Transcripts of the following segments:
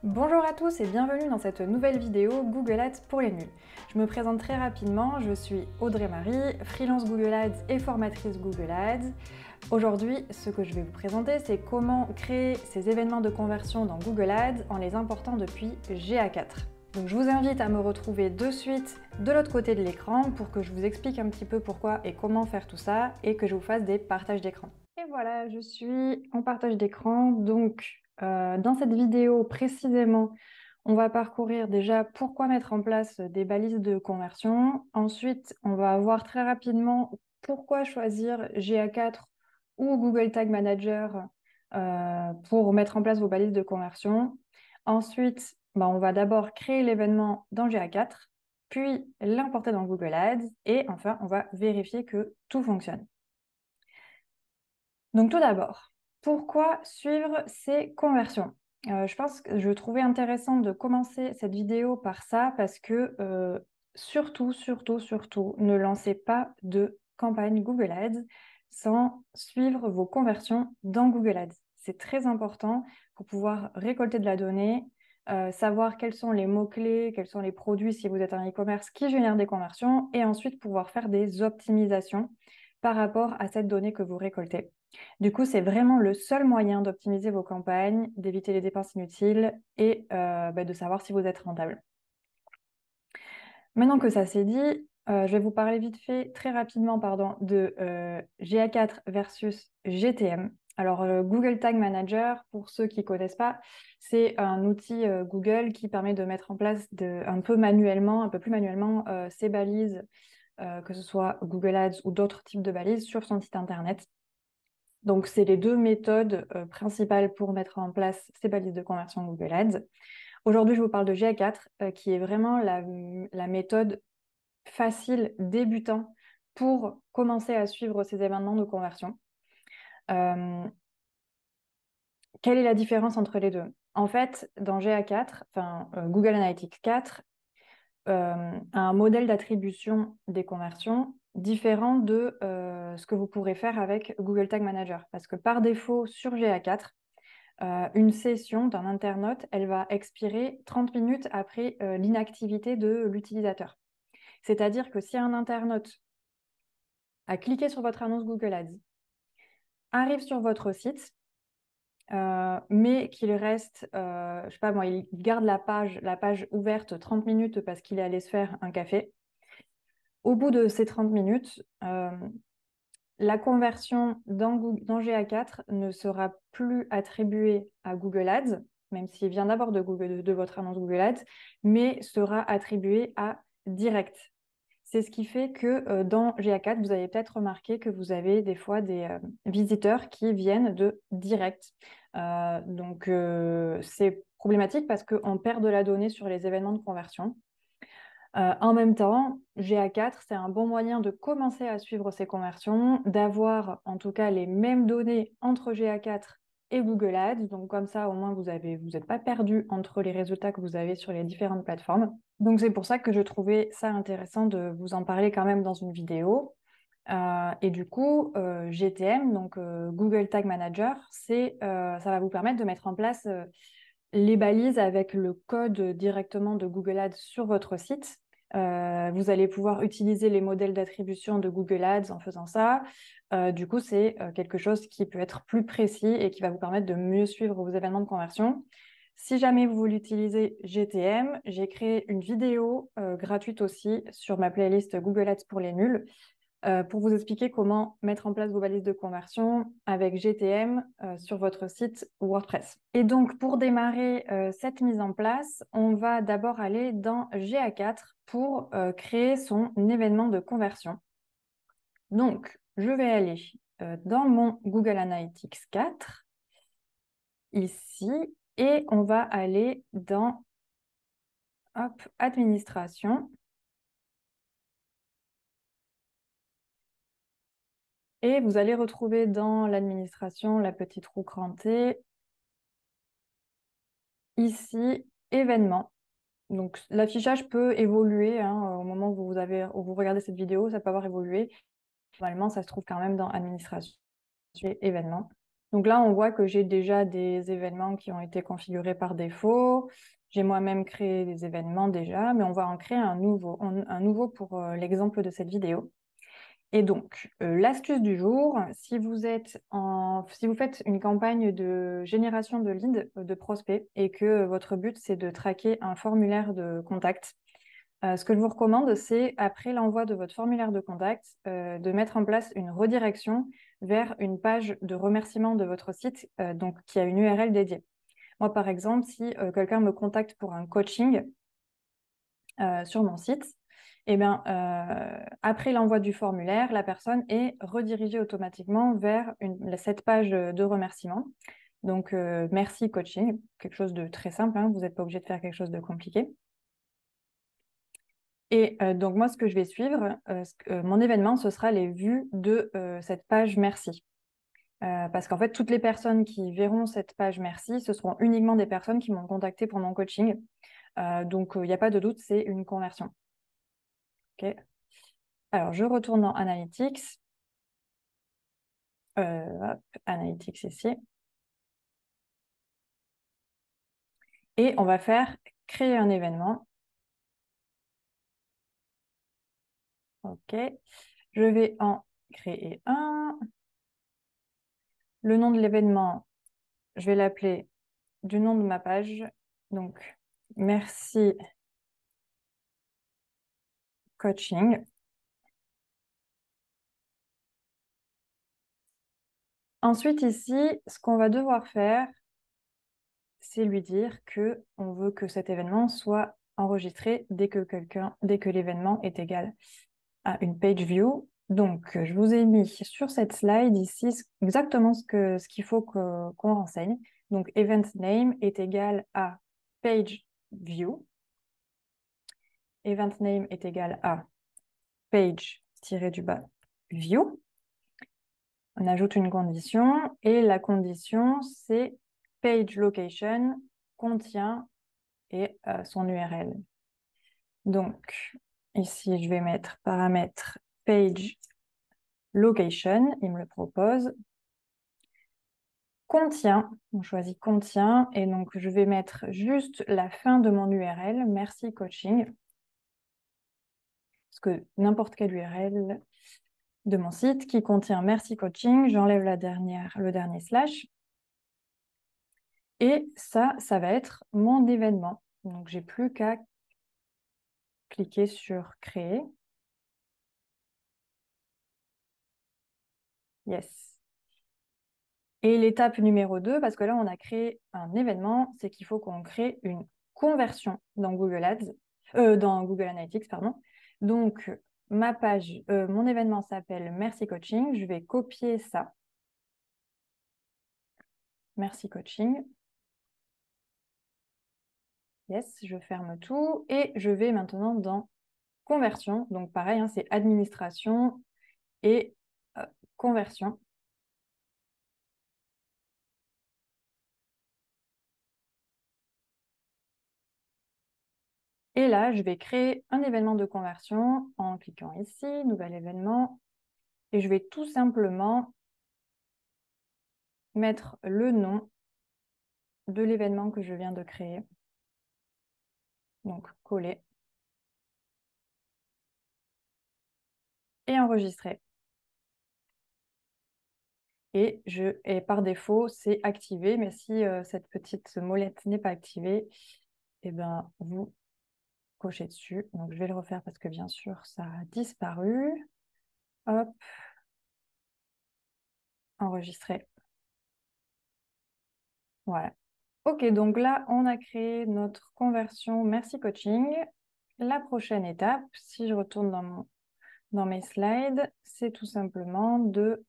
Bonjour à tous et bienvenue dans cette nouvelle vidéo Google Ads pour les nuls. Je me présente très rapidement, je suis Audrey Marie, freelance Google Ads et formatrice Google Ads. Aujourd'hui, ce que je vais vous présenter, c'est comment créer ces événements de conversion dans Google Ads en les important depuis GA4. Donc je vous invite à me retrouver de suite de l'autre côté de l'écran pour que je vous explique un petit peu pourquoi et comment faire tout ça et que je vous fasse des partages d'écran. Et voilà, je suis en partage d'écran. Donc dans cette vidéo précisément, on va parcourir déjà pourquoi mettre en place des balises de conversion. Ensuite, on va voir très rapidement pourquoi choisir GA4 ou Google Tag Manager pour mettre en place vos balises de conversion. Ensuite, on va d'abord créer l'événement dans GA4, puis l'importer dans Google Ads et enfin, on va vérifier que tout fonctionne. Donc tout d'abord, pourquoi suivre ces conversions? Je pense que je trouvais intéressant de commencer cette vidéo par ça parce que surtout, ne lancez pas de campagne Google Ads sans suivre vos conversions dans Google Ads. C'est très important pour pouvoir récolter de la donnée, savoir quels sont les mots-clés, quels sont les produits si vous êtes un e-commerce qui génèrent des conversions et ensuite pouvoir faire des optimisations par rapport à cette donnée que vous récoltez. Du coup, c'est vraiment le seul moyen d'optimiser vos campagnes, d'éviter les dépenses inutiles et de savoir si vous êtes rentable. Maintenant que ça c'est dit, je vais vous parler vite fait, très rapidement, de GA4 versus GTM. Alors, Google Tag Manager, pour ceux qui ne connaissent pas, c'est un outil Google qui permet de mettre en place un peu plus manuellement, ces balises, que ce soit Google Ads ou d'autres types de balises sur son site internet. Donc, c'est les deux méthodes principales pour mettre en place ces balises de conversion Google Ads. Aujourd'hui, je vous parle de GA4, qui est vraiment la méthode facile, débutant, pour commencer à suivre ces événements de conversion. Quelle est la différence entre les deux? En fait, dans GA4, Google Analytics 4, a un modèle d'attribution des conversions différent de ce que vous pourrez faire avec Google Tag Manager. Parce que par défaut, sur GA4, une session d'un internaute, elle va expirer 30 minutes après l'inactivité de l'utilisateur. C'est-à-dire que si un internaute a cliqué sur votre annonce Google Ads, arrive sur votre site, mais qu'il reste, je sais pas moi, il garde la page ouverte 30 minutes parce qu'il est allé se faire un café. Au bout de ces 30 minutes, la conversion dans GA4 ne sera plus attribuée à Google Ads, même s'il vient d'abord de votre annonce Google Ads, mais sera attribuée à Direct. C'est ce qui fait que dans GA4, vous avez peut-être remarqué que vous avez des fois des visiteurs qui viennent de Direct. C'est problématique parce qu'on perd de la donnée sur les événements de conversion. En même temps, GA4, c'est un bon moyen de commencer à suivre ces conversions, d'avoir en tout cas les mêmes données entre GA4 et Google Ads. Donc comme ça, au moins, vous n'êtes pas perdu entre les résultats que vous avez sur les différentes plateformes. Donc c'est pour ça que je trouvais ça intéressant de vous en parler quand même dans une vidéo. Et du coup, GTM, donc Google Tag Manager, ça va vous permettre de mettre en place les balises avec le code directement de Google Ads sur votre site. Vous allez pouvoir utiliser les modèles d'attribution de Google Ads en faisant ça. Du coup, c'est quelque chose qui peut être plus précis et qui va vous permettre de mieux suivre vos événements de conversion. Si jamais vous voulez utiliser GTM, j'ai créé une vidéo gratuite aussi sur ma playlist Google Ads pour les nuls pour vous expliquer comment mettre en place vos balises de conversion avec GTM sur votre site WordPress. Et donc, pour démarrer cette mise en place, on va d'abord aller dans GA4 pour créer son événement de conversion. Donc, je vais aller dans mon Google Analytics 4, ici, et on va aller dans Administration. Et vous allez retrouver dans l'administration la petite roue crantée, ici, événements. Donc l'affichage peut évoluer au moment où vous regardez cette vidéo, ça peut avoir évolué. Normalement, ça se trouve quand même dans administration et événements. Donc là, on voit que j'ai déjà des événements qui ont été configurés par défaut. J'ai moi-même créé des événements déjà, mais on va en créer un nouveau pour l'exemple de cette vidéo. Et donc, l'astuce du jour, si vous faites une campagne de génération de leads, de prospects, et que votre but, c'est de traquer un formulaire de contact, ce que je vous recommande, c'est, après l'envoi de votre formulaire de contact, de mettre en place une redirection vers une page de remerciement de votre site, donc qui a une URL dédiée. Moi, par exemple, si quelqu'un me contacte pour un coaching sur mon site, eh bien, après l'envoi du formulaire, la personne est redirigée automatiquement vers cette page de remerciement. Donc, merci coaching, quelque chose de très simple, hein, vous n'êtes pas obligé de faire quelque chose de compliqué. Et donc, moi, ce que je vais suivre, mon événement, ce sera les vues de cette page merci. Parce qu'en fait, toutes les personnes qui verront cette page merci, ce seront uniquement des personnes qui m'ont contacté pour mon coaching. Donc, il n'y a pas de doute, c'est une conversion. OK. Alors, je retourne dans Analytics. Hop, Analytics ici. Et on va faire créer un événement. OK. Je vais en créer un. Le nom de l'événement, je vais l'appeler du nom de ma page. Donc, merci coaching. Ensuite, ici, ce qu'on va devoir faire, c'est lui dire que on veut que cet événement soit enregistré dès que l'événement est égal à une page view. Donc, je vous ai mis sur cette slide ici exactement ce qu'il faut qu'on renseigne. Donc, event name est égal à page view. Event name est égal à page-du-bas view. On ajoute une condition et la condition, c'est page location contient et son URL. Donc, ici, je vais mettre paramètre page location, il me le propose. Contient, on choisit contient, et donc je vais mettre juste la fin de mon URL, merci coaching, parce que n'importe quelle URL de mon site qui contient merci coaching, j'enlève le dernier slash, et ça va être mon événement. Donc j'ai plus qu'à cliquer sur créer. Yes. Et l'étape numéro 2, parce que là, on a créé un événement, c'est qu'il faut qu'on crée une conversion dans Google Ads, dans Google Analytics, pardon. Donc, mon événement s'appelle Merci Coaching. Je vais copier ça. Merci Coaching. Yes, je ferme tout et je vais maintenant dans conversion. Donc, pareil, hein, c'est administration et conversion. Et là, je vais créer un événement de conversion en cliquant ici, nouvel événement. Et je vais tout simplement mettre le nom de l'événement que je viens de créer. Donc, coller. Et enregistrer. Et par défaut, c'est activé. Mais si cette petite molette n'est pas activée, eh ben, vous cochez dessus. Donc, je vais le refaire parce que bien sûr, ça a disparu. Hop. Enregistrer. Voilà. OK, donc là, on a créé notre conversion Merci Coaching. La prochaine étape, si je retourne dans mes slides, c'est tout simplement de,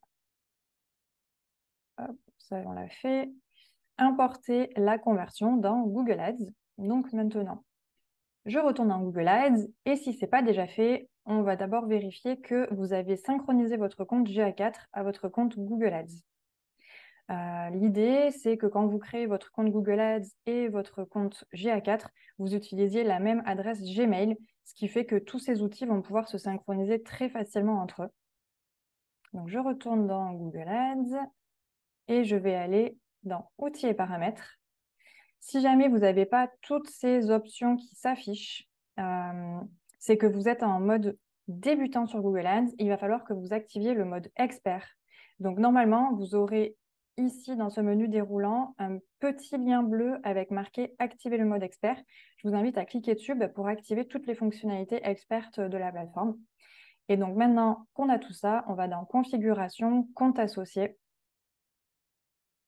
hop, ça on l'a fait, importer la conversion dans Google Ads. Donc maintenant, je retourne dans Google Ads et si ce n'est pas déjà fait, on va d'abord vérifier que vous avez synchronisé votre compte GA4 à votre compte Google Ads. L'idée, c'est que quand vous créez votre compte Google Ads et votre compte GA4, vous utilisiez la même adresse Gmail, ce qui fait que tous ces outils vont pouvoir se synchroniser très facilement entre eux. Donc, je retourne dans Google Ads. et je vais aller dans Outils et paramètres. Si jamais vous n'avez pas toutes ces options qui s'affichent, c'est que vous êtes en mode débutant sur Google Ads. Il va falloir que vous activiez le mode expert. Donc normalement, vous aurez ici dans ce menu déroulant un petit lien bleu avec marqué activer le mode expert. Je vous invite à cliquer dessus pour activer toutes les fonctionnalités expertes de la plateforme. Et donc maintenant qu'on a tout ça, on va dans configuration, compte associé.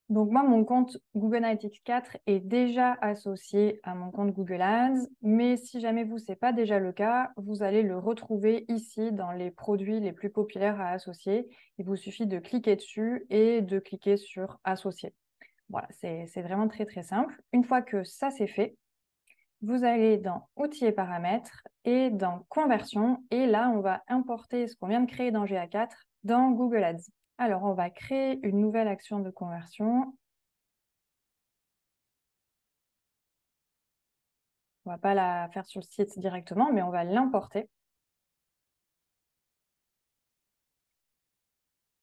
Donc moi, mon compte Google Analytics 4 est déjà associé à mon compte Google Ads, mais si jamais vous, ce n'est pas déjà le cas, vous allez le retrouver ici dans les produits les plus populaires à associer. Il vous suffit de cliquer dessus et de cliquer sur associer. Voilà, c'est vraiment très très simple. Une fois que ça c'est fait, vous allez dans Outils et paramètres et dans Conversion. Et là, on va importer ce qu'on vient de créer dans GA4 dans Google Ads. Alors, on va créer une nouvelle action de conversion. On ne va pas la faire sur le site directement, mais on va l'importer.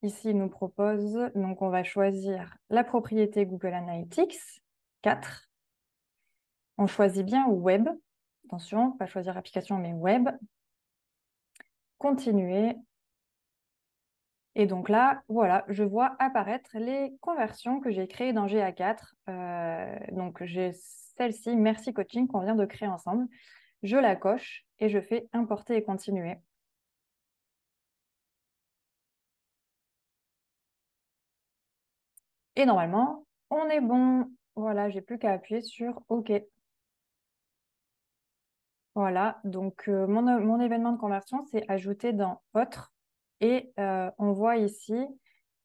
Ici, il nous propose, donc on va choisir la propriété Google Analytics 4. On choisit bien Web. Attention, pas choisir application, mais Web. Continuer. Et donc là, voilà, je vois apparaître les conversions que j'ai créées dans GA4. Donc j'ai celle-ci, Merci Coaching, qu'on vient de créer ensemble. Je la coche et je fais importer et continuer. Et normalement, on est bon. Voilà, j'ai plus qu'à appuyer sur OK. Voilà, donc mon événement de conversion, c'est ajouté dans Autres. Et on voit ici,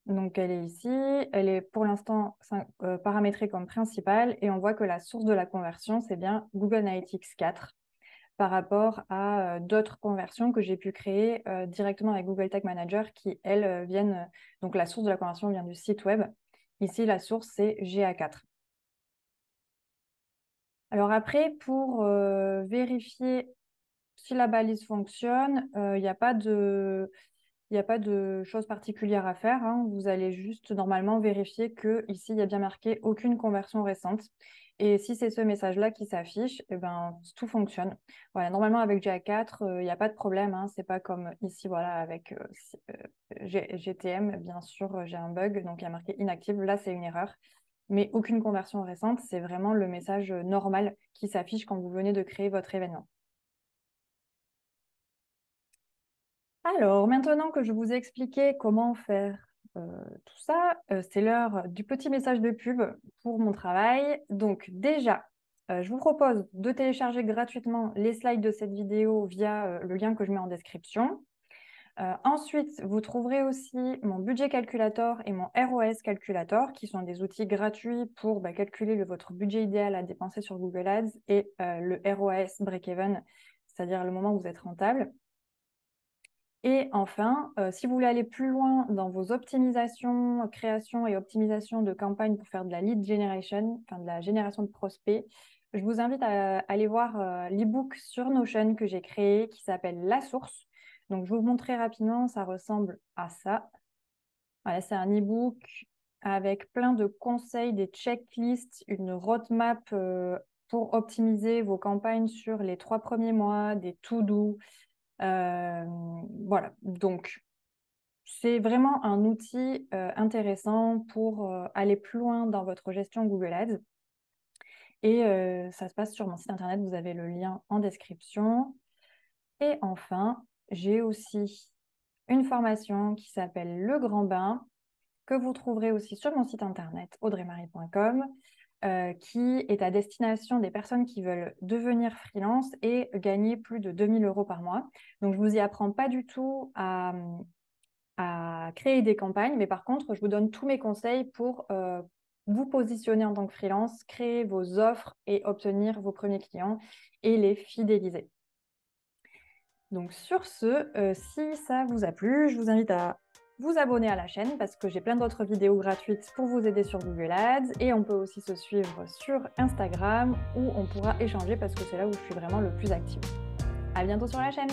donc elle est ici, elle est pour l'instant paramétrée comme principale. Et on voit que la source de la conversion, c'est bien Google Analytics 4 par rapport à d'autres conversions que j'ai pu créer directement avec Google Tag Manager qui, elles, viennent, donc la source de la conversion vient du site web. Ici, la source, c'est GA4. Alors après, pour vérifier si la balise fonctionne, il n'y a pas de choses particulières à faire, hein. Vous allez juste normalement vérifier que ici, il y a bien marqué aucune conversion récente. Et si c'est ce message-là qui s'affiche, eh ben, tout fonctionne. Voilà, normalement, avec GA4, il n'y a pas de problème, hein. C'est pas comme ici, voilà, avec GTM, bien sûr, j'ai un bug, donc il y a marqué inactive. Là, c'est une erreur. Mais aucune conversion récente, c'est vraiment le message normal qui s'affiche quand vous venez de créer votre événement. Alors, maintenant que je vous ai expliqué comment faire tout ça, c'est l'heure du petit message de pub pour mon travail. Donc déjà, je vous propose de télécharger gratuitement les slides de cette vidéo via le lien que je mets en description. Ensuite, vous trouverez aussi mon budget calculator et mon ROS calculator, qui sont des outils gratuits pour calculer votre budget idéal à dépenser sur Google Ads, et le ROS break-even, c'est-à-dire le moment où vous êtes rentable. Et enfin, si vous voulez aller plus loin dans vos optimisations, création et optimisation de campagnes pour faire de la lead generation, enfin de la génération de prospects, je vous invite à aller voir l'e-book sur Notion que j'ai créé qui s'appelle La Source. Donc, je vous montrer rapidement, ça ressemble à ça. Voilà, c'est un e-book avec plein de conseils, des checklists, une roadmap pour optimiser vos campagnes sur les 3 premiers mois, des to-do. Voilà, donc c'est vraiment un outil intéressant pour aller plus loin dans votre gestion Google Ads. Et ça se passe sur mon site internet, vous avez le lien en description. Et enfin, j'ai aussi une formation qui s'appelle Le Grand Bain, que vous trouverez aussi sur mon site internet audreymarie.com, qui est à destination des personnes qui veulent devenir freelance et gagner plus de 2 000 € par mois. Donc, je ne vous y apprends pas du tout à créer des campagnes, mais par contre, je vous donne tous mes conseils pour vous positionner en tant que freelance, créer vos offres et obtenir vos premiers clients et les fidéliser. Donc sur ce, si ça vous a plu, je vous invite à vous abonner à la chaîne parce que j'ai plein d'autres vidéos gratuites pour vous aider sur Google Ads, et on peut aussi se suivre sur Instagram où on pourra échanger parce que c'est là où je suis vraiment le plus active. À bientôt sur la chaîne!